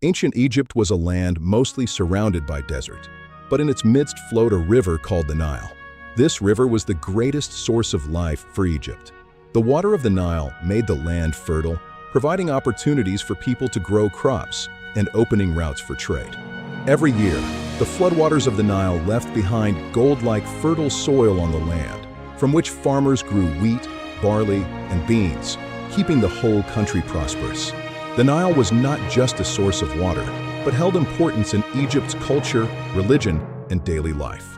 Ancient Egypt was a land mostly surrounded by desert, but in its midst flowed a river called the Nile. This river was the greatest source of life for Egypt. The water of the Nile made the land fertile, providing opportunities for people to grow crops and opening routes for trade. Every year, the floodwaters of the Nile left behind gold-like fertile soil on the land, from which farmers grew wheat, barley, and beans, keeping the whole country prosperous. The Nile was not just a source of water, but held importance in Egypt's culture, religion, and daily life.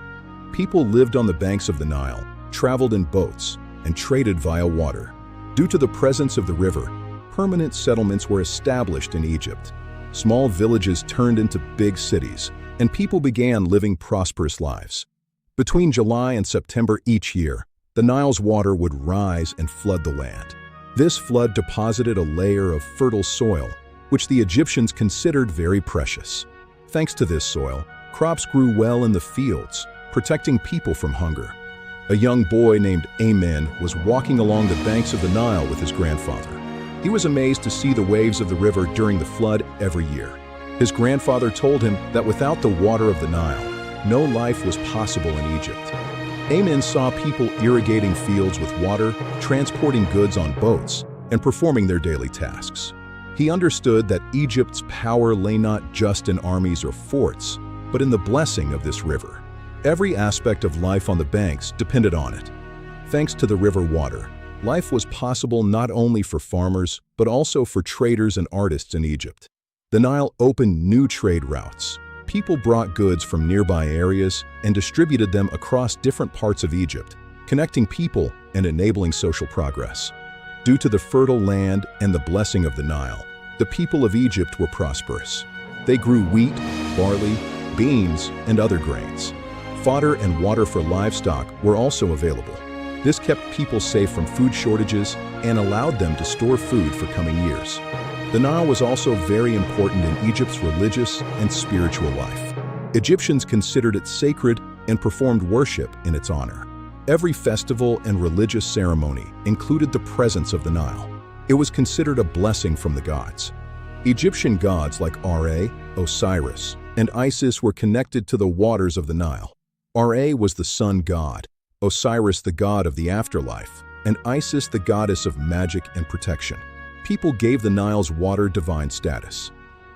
People lived on the banks of the Nile, traveled in boats, and traded via water. Due to the presence of the river, permanent settlements were established in Egypt. Small villages turned into big cities, and people began living prosperous lives. Between July and September each year, the Nile's water would rise and flood the land. This flood deposited a layer of fertile soil, which the Egyptians considered very precious. Thanks to this soil, crops grew well in the fields, protecting people from hunger. A young boy named Amen was walking along the banks of the Nile with his grandfather. He was amazed to see the waves of the river during the flood every year. His grandfather told him that without the water of the Nile, no life was possible in Egypt. Amen saw people irrigating fields with water, transporting goods on boats, and performing their daily tasks. He understood that Egypt's power lay not just in armies or forts, but in the blessing of this river. Every aspect of life on the banks depended on it. Thanks to the river water, life was possible not only for farmers, but also for traders and artists in Egypt. The Nile opened new trade routes. People brought goods from nearby areas and distributed them across different parts of Egypt, connecting people and enabling social progress. Due to the fertile land and the blessing of the Nile, the people of Egypt were prosperous. They grew wheat, barley, beans, and other grains. Fodder and water for livestock were also available. This kept people safe from food shortages and allowed them to store food for coming years. The Nile was also very important in Egypt's religious and spiritual life. Egyptians considered it sacred and performed worship in its honor. Every festival and religious ceremony included the presence of the Nile. It was considered a blessing from the gods. Egyptian gods like Ra, Osiris, and Isis were connected to the waters of the Nile. Ra was the sun god, Osiris the god of the afterlife, and Isis the goddess of magic and protection. People gave the Nile's water divine status.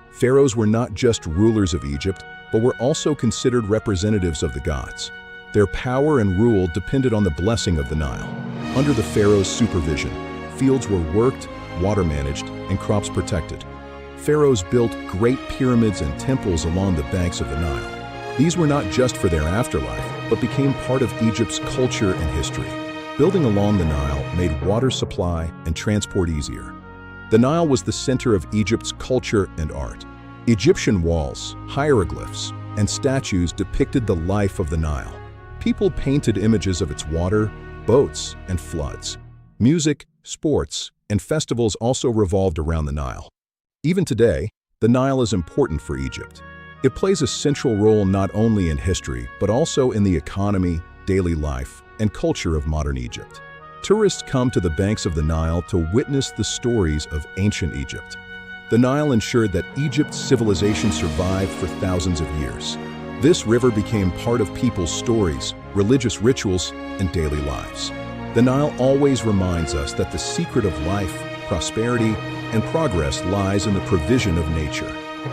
Pharaohs were not just rulers of Egypt, but were also considered representatives of the gods. Their power and rule depended on the blessing of the Nile. Under the pharaoh's supervision, fields were worked, water managed, and crops protected. Pharaohs built great pyramids and temples along the banks of the Nile. These were not just for their afterlife, but became part of Egypt's culture and history. Building along the Nile made water supply and transport easier. The Nile was the center of Egypt's culture and art. Egyptian walls, hieroglyphs, and statues depicted the life of the Nile. People painted images of its water, boats, and floods. Music, sports, and festivals also revolved around the Nile. Even today, the Nile is important for Egypt. It plays a central role not only in history, but also in the economy, daily life, and culture of modern Egypt. Tourists come to the banks of the Nile to witness the stories of ancient Egypt. The Nile ensured that Egypt's civilization survived for thousands of years. This river became part of people's stories, religious rituals, and daily lives. The Nile always reminds us that the secret of life, prosperity, and progress lies in the provision of nature.